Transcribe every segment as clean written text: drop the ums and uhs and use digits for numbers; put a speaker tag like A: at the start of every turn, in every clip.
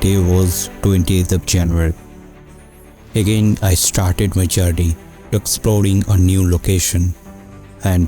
A: day was 20th of January. Again, I started my journey exploring a new location, and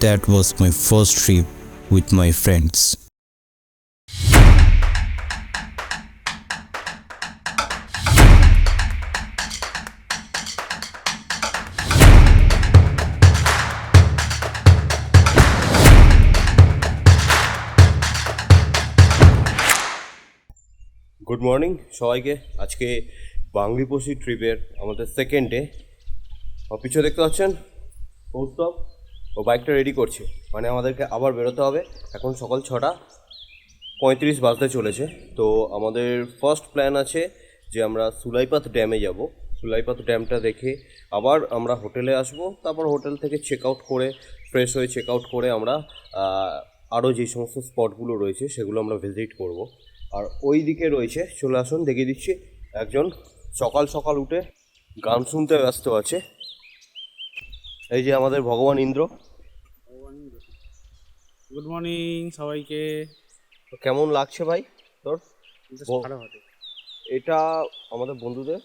A: that was my first trip with my friends.
B: Good morning সবাইকে। আজকে বাংরিপোসি ট্রিপের আমাদের second day. পিছনে দেখতে পাচ্ছেন কৌস্তব ও বাইকটা ready করছে, মানে আমাদেরকে আবার বেরোতে হবে। এখন সকাল 6:35 বাজতে চলেছে। তো আমাদের ফার্স্ট প্ল্যান আছে যে আমরা সুলাইপাত ড্যামে যাব। সুলাইপাত ড্যামটা দেখে আবার আমরা হোটেলে আসব। তারপর হোটেল থেকে চেক আউট করে ফ্রেশ হয়ে চেক আউট করে আমরা আরও যে সমস্ত স্পটগুলো রয়েছে সেগুলো আমরা ভিজিট করব। আর ওই দিকে রয়েছে, চলে আসুন দেখিয়ে দিচ্ছি, একজন সকাল সকাল উঠে গান শুনতে ব্যস্ত আছে। এই যে আমাদের ভগবান ইন্দ্র।
C: গুড মর্নিং সবাইকে।
B: কেমন লাগছে ভাই তোর?
C: খারাপ হবে,
B: এটা আমাদের বন্ধুদের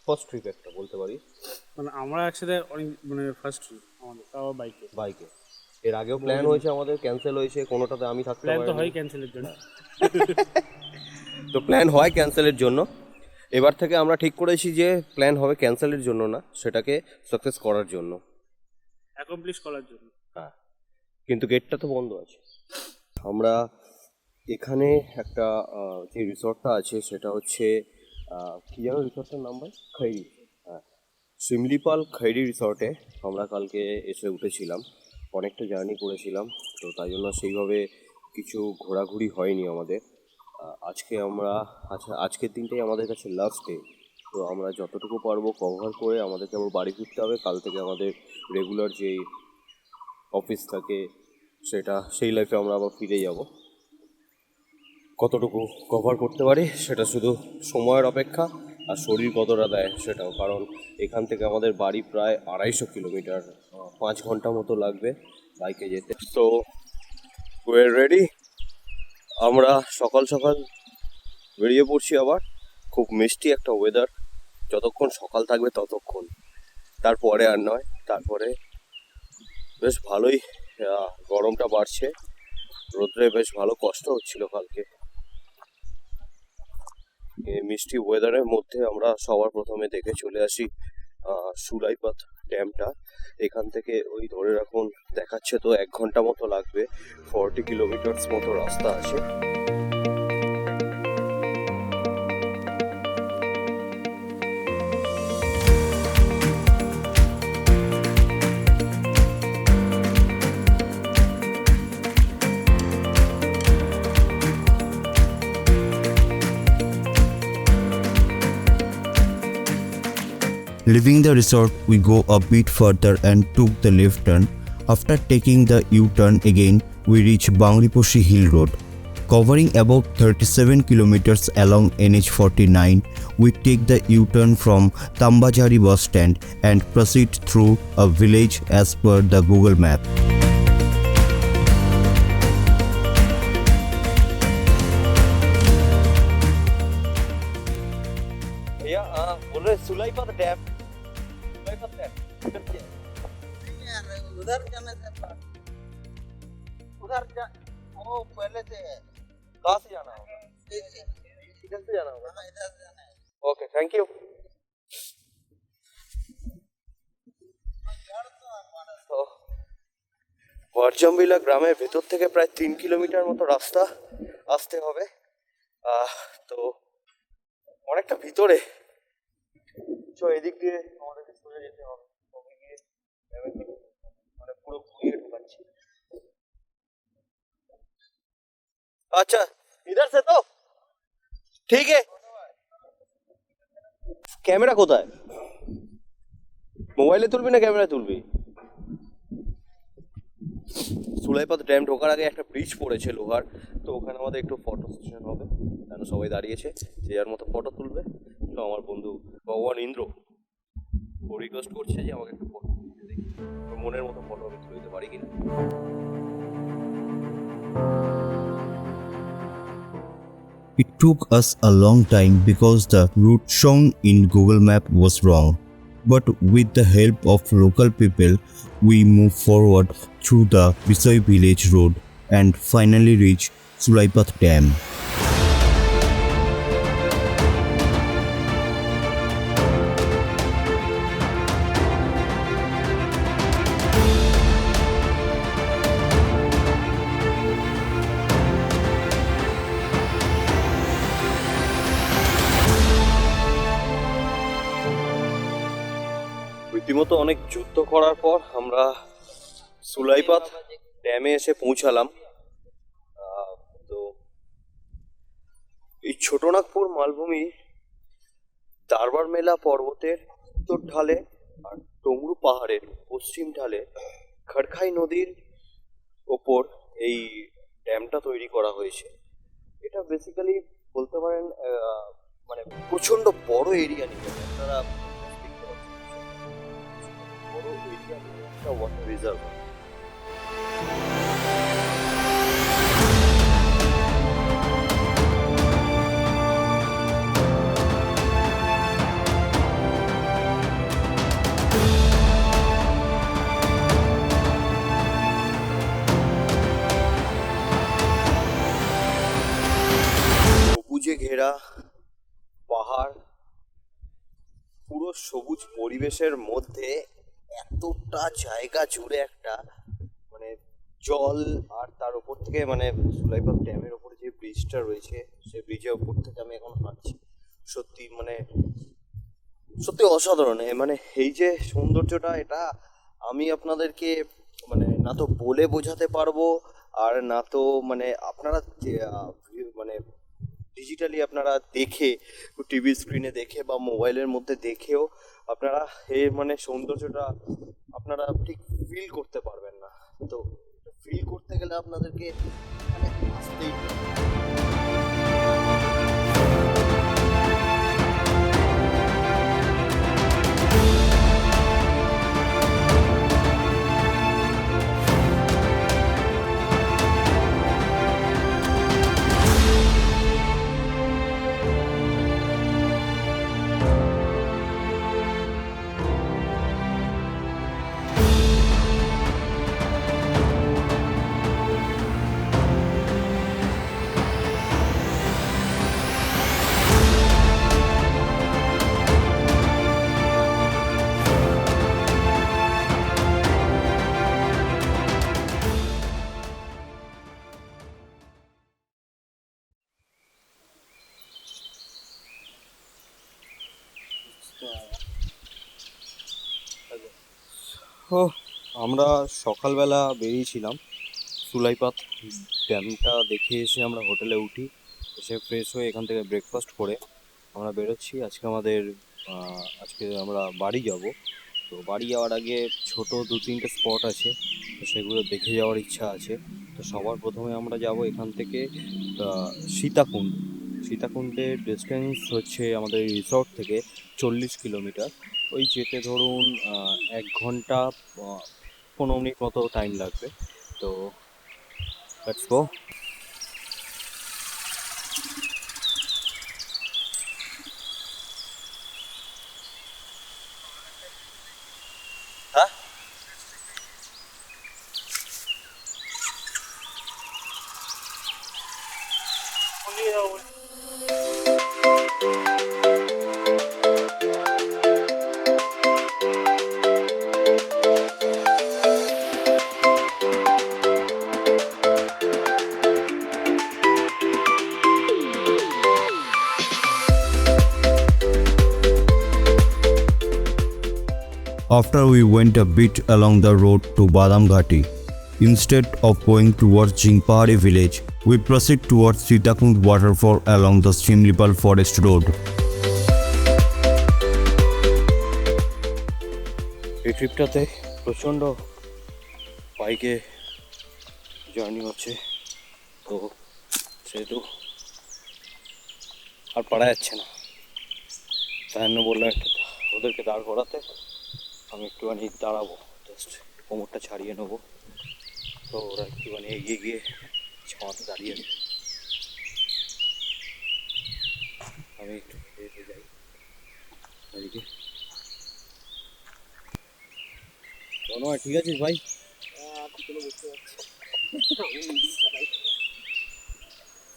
B: ফার্স্ট ট্রিপ একটা বলতে পারি।
C: মানে আমরা একসাথে অনেক ফার্স্ট আমাদের, তাও বাইকে।
B: এর আগেও প্ল্যান হয়েছে আমাদের, ক্যান্সেল হয়েছে, কোনোটাতে আমি থাকতে
C: প্ল্যান তো
B: পারিনি।
C: হয় ক্যান্সেলের জন্য।
B: তো প্ল্যান হয় ক্যান্সেলের জন্য। এবার থেকে আমরা ঠিক করেছি যে প্ল্যান হবে ক্যান্সেলের জন্য না, সেটাকে সাকসেস করার জন্য,
C: অ্যাকমপ্লিশ করার জন্য।
B: হ্যাঁ, কিন্তু গেটটা তো বন্ধ আছে। আমরা এখানে একটা যে রিসর্টটা আছে সেটা হচ্ছে কী যেন রিসর্টটার নাম ভাই? খৈরি। হ্যাঁ, সিমলিপাল খৈরি রিসর্টে আমরা কালকে এসে উঠেছিলাম। অনেকটা জার্নি করেছিলাম, তো তাই জন্য সেইভাবে কিছু ঘোরাঘুরি হয়নি আমাদের। আজকের দিনটাই আমাদের কাছে লাস্ট ডে। তো আমরা যতটুকু পারবো কভার করে আমাদেরকে আবার বাড়ি ফিরতে হবে। কাল থেকে আমাদের রেগুলার যেই অফিস থাকে সেই লাইফে আমরা আবার ফিরে যাব। কতটুকু কভার করতে পারি সেটা শুধু সময়ের অপেক্ষা, আর শরীর কতটা দেয় সেটাও। কারণ এখান থেকে আমাদের বাড়ি প্রায় 250 কিলোমিটার, 5 ঘন্টা মতো লাগবে বাইকে যেতে। তো ওয়ে রেডি, আমরা সকাল সকাল বেরিয়ে পড়ছি আবার। খুব মিষ্টি একটা ওয়েদার, যতক্ষণ সকাল থাকবে ততক্ষণ, তারপরে আর নয়। তারপরে বেশ ভালোই গরমটা বাড়ছে, রোদ্রে বেশ ভালো কষ্ট হচ্ছিল কালকে। এই মিষ্টি ওয়েদারের মধ্যে আমরা সবার প্রথমে দেখে চলে আসি সুলাইপাত ড্যামটা। এখান থেকে ওই ধরে রাখুন দেখাচ্ছে তো 1 ঘন্টা মতো লাগবে, 40 কিলোমিটার্স মতো রাস্তা আছে।
A: Leaving the resort, we go a bit further and took the left turn. After taking the U-turn again, we reach Bangriposi Hill Road. Covering about 37 kilometers along NH49, we take the U-turn from Tambajari bus stand and proceed through a village as per the Google map.
B: बोल रहे सुलाईपात dam.
D: उधर जाने से वो पहले से है।
B: कहाँ से जाना होगा? इधर से जाना होगा।
D: हाँ, इधर से जाना है।
B: Okay, thank you. বরজামবিলা গ্রামের ভেতর থেকে প্রায় 3 কিলোমিটার মতো রাস্তা আসতে হবে। তো অনেকটা ভিতরে, তো এদিক দিয়ে আমাদেরকে সোজা যেতে হবে। মানে পুরো ঘুরিয়ে ঢোকাচ্ছি। अच्छा, इधर से तो ठीक है। ক্যামেরা কোথায়? মোবাইলে তুলবি না ক্যামেরায় তুলবি? সুলাইপাত ড্যাম ঢোকার আগে একটা ব্রিজ পড়েছে লোহার, তো ওখানে আমাদের একটু ফটো সেশন হবে। কেন সবাই দাঁড়িয়েছে, যে যার মতো ফটো তুলবে। তো আমার বন্ধু ভগবান ইন্দ্র ও রিকোয়েস্ট করছে যে আমাকে একটু ফটো তুলতে, দেখি মনের মতো ফটো আমি তুলে দিতে পারি কিনা।
A: It took us a long time because the route shown in Google Map was wrong. But with the help of local people, we moved forward through the Bisoi village road and finally reached Simlipal Dam.
B: রীতিমতো অনেক যুদ্ধ করার পর আমরা সুলাইপাত ড্যামে এসে পৌঁছালাম। তো এই ছোটনাগপুর মালভূমি দারবার মেলা পর্বতের উত্তর ঢালে আর টংরু পাহাড়ের পশ্চিম ঢালে খড়খাই নদীর ওপর এই ড্যামটা তৈরি করা হয়েছে। এটা বেসিক্যালি বলতে পারেন মানে প্রচন্ড বড় এরিয়া নিয়ে আপনারা দেখতে পাচ্ছেন, বড় এরিয়া নিয়ে একটা ওয়াটার রিজার্ভ। সবুজে ঘেরা পাহাড়, পুরো সবুজ পরিবেশের মধ্যে এতটা জায়গা জুড়ে একটা মানে জল, আর তার উপর থেকে মানে সুলাইপাল ড্যামের ওপরে যে ব্রিজটা রয়েছে সেই ব্রিজের উপর থেকে আমি এখন হাঁটছি। সত্যি মানে সত্যি অসাধারণ। মানে এই যে সৌন্দর্যটা, এটা আমি আপনাদেরকে মানে না তো বলে বোঝাতে পারবো, আর না তো মানে আপনারা মানে ডিজিটালি আপনারা দেখে, টিভি স্ক্রিনে দেখে বা মোবাইলের মধ্যে দেখেও আপনারা এই মানে সৌন্দর্যটা আপনারা ঠিক ফিল করতে পারবেন না। তো ফিল করতে গেলে আপনাদেরকে মানে আসতেই হবে। ও আমরা সকালবেলা বেরিয়েছিলাম সুলাইপাত ড্যামটা দেখে এসে আমরা হোটেলে উঠি, এসে ফ্রেশ হয়ে এখান থেকে ব্রেকফাস্ট করে আমরা বেরোচ্ছি। আজকে আমরা বাড়ি যাব। তো বাড়ি যাওয়ার আগে ছোট 2-3টে স্পট আছে, তো সেগুলো দেখে যাওয়ার ইচ্ছা আছে। তো সবার প্রথমে আমরা যাব এখান থেকে সীতাকুণ্ড। সীতাকুণ্ডের ডিস্টেন্স হচ্ছে আমাদের রিসর্ট থেকে 40 কিলোমিটার। ওই যেতে ধরুন 1 ঘন্টা 15 মিনিট মতো টাইম লাগবে। তো লেটস গো। হ্যাঁ,
A: After we went a bit along the road to Badam Ghati, instead of going towards Jingpahari village, we proceed towards Sitakund waterfall along the Simlipal Forest road.
B: এই ট্রিপটাতে প্রচণ্ড বাইকে journey হচ্ছে, তো সেহেতু আর পারা যাচ্ছে না। তাই জন্য বললাম একটু ওদেরকে দাঁড় করাতে, আমি একটুখানি দাঁড়াবো, জাস্ট কোমরটা ছাড়িয়ে নেবো। তো ওরা একটুখানি এগিয়ে গিয়ে ছাওয়াতে দাঁড়িয়ে আছে। আমি একটু হেঁটে যাই এদিকে। ঠিক আছিস ভাই?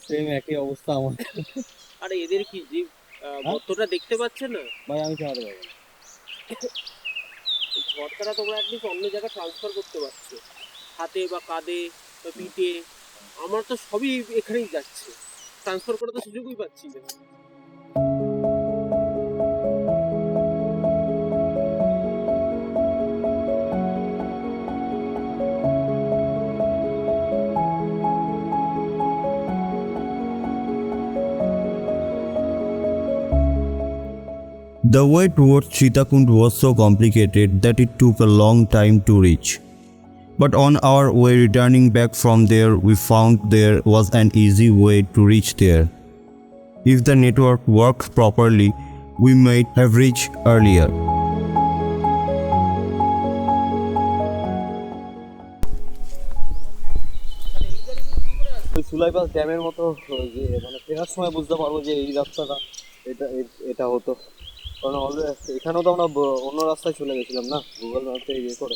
B: সেম একই অবস্থা আমার।
C: আরে এদের কি যে গর্তটা দেখতে পাচ্ছে না?
B: ভাই আমি চালাতে পারবো না।
C: এই ঝড়টারা তোমরা অ্যাটলিস্ট অন্য জায়গায় ট্রান্সফার করতে পারছো, হাতে বা কাঁধে বা পিঠে। আমার তো সবই এখানেই যাচ্ছে, ট্রান্সফার করার তো সুযোগই পাচ্ছি না।
A: The way towards Chitakund was so complicated that it took a long time to reach. But on our way returning back from there, we found there was an easy way to reach there. If the network worked properly, we might have reached earlier.
B: ওই সুলাইপাল ড্যামের মতো যে মানে ফেরার সময় বুঝতে পারবো যে এই রাস্তাটা এটা হতো, কারণ অলরেডি এখানেও তো আমরা অন্য রাস্তায় চলে গেছিলাম না গুগল ম্যাপে ইয়ে করে।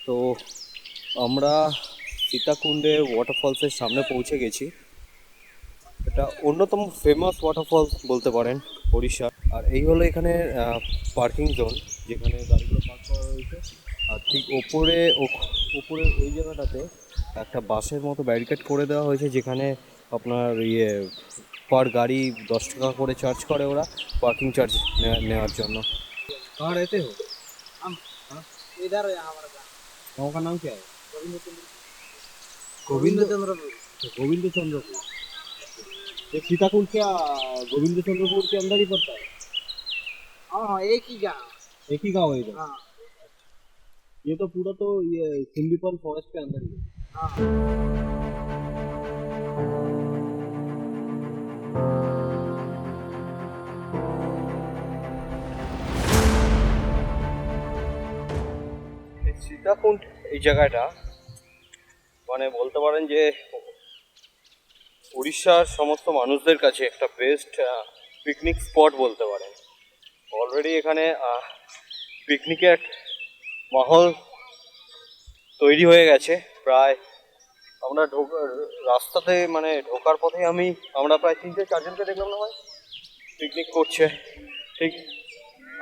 B: তো আমরা সীতাকুণ্ডে ওয়াটারফলসের সামনে পৌঁছে গেছি। এটা অন্যতম ফেমাস ওয়াটারফল বলতে পারেন ওড়িশার। আর এই হলো এখানে পার্কিং জোন, যেখানে গাড়িগুলো পার্ক করা রয়েছে। আর ঠিক ওপরে ওই জায়গাটাতে একটা বাসের মতো ব্যারিকেড করে দেওয়া হয়েছে, যেখানে আপনার পার গাড়ি 10 টাকা করে চার্জ করে ওরা পার্কিং চার্জ নেওয়ার জন্য। कहाँ रहते हो?
D: हम इधर है हमारा गाँव।
B: गाँव का नाम क्या है?
D: गोविंद चंद्रपुर।
B: गोविंद चंद्रपुर। ये सीताकुंड क्या गोविंद चंद्रपुर के अंदर ही पड़ता है?
D: हाँ एक ही गाँव।
B: एक ही गाँव है इधर।
D: हाँ
B: ये तो पूरा तो ये सिमलीपाल फॉरेस्ट के अंदर ही है।
D: हाँ
B: সীতাকুণ্ড এই জায়গাটা মানে বলতে পারেন যে উড়িষ্যার সমস্ত মানুষদের কাছে একটা বেস্ট পিকনিক স্পট বলতে পারেন। অলরেডি এখানে পিকনিকের মাহল তৈরি হয়ে গেছে প্রায়। আমরা রাস্তাতে মানে ঢোকার পথে আমরা প্রায় 3-4জনকে দেখলাম না ভাই পিকনিক করছে। ঠিক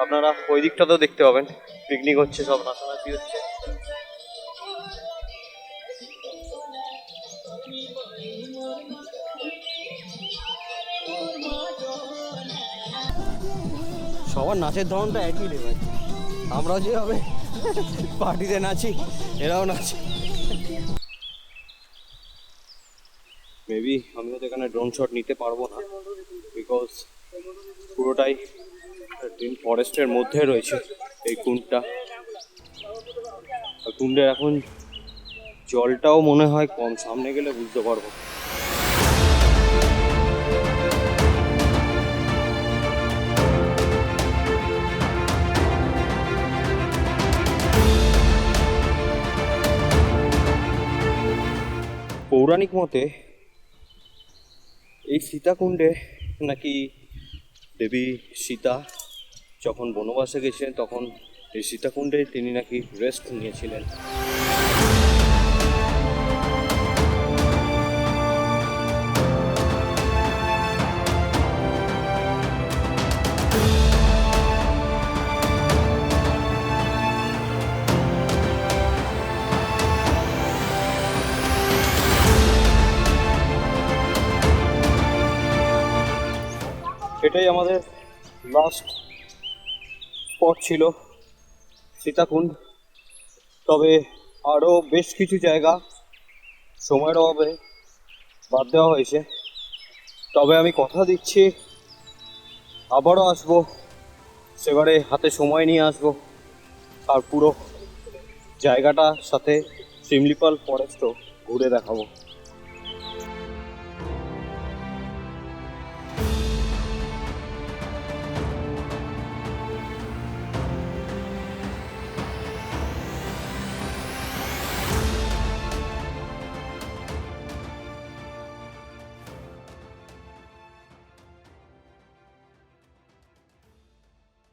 B: আপনারা ওই দিকটাতেও দেখতে পাবেন পিকনিক হচ্ছে, সব নাচানাচি হচ্ছে। সবার নাচের ধরনটা একই রে ভাই, আমরাও যেভাবে পার্টিতে নাচি এরাও নাচে। মেবি আমিও তো এখানে ড্রোন শট নিতে পারবো না, বিকজ পুরোটাই ফরেস্টের মধ্যে রয়েছে এই কুণ্ডটা। কুণ্ডের এখন জলটাও মনে হয় কম, সামনে গেলে বুঝতে পারবো। পৌরাণিক মতে এই সীতাকুণ্ডে নাকি দেবী সীতা যখন বনবাসে গেছিলেন তখন এই সীতাকুণ্ডে তিনি নাকি রেস্ট নিয়েছিলেন। এটাই আমাদের লাস্ট স্পট ছিল সীতাকুণ্ড। তবে আরও বেশ কিছু জায়গা সময়ের অভাবে বাদ দেওয়া হয়েছে। তবে আমি কথা দিচ্ছি আবারও আসবো, সেবারে হাতে সময় নিয়ে আসবো আর পুরো জায়গাটার সাথে সিমলিপাল ফরেস্টও ঘুরে দেখাবো।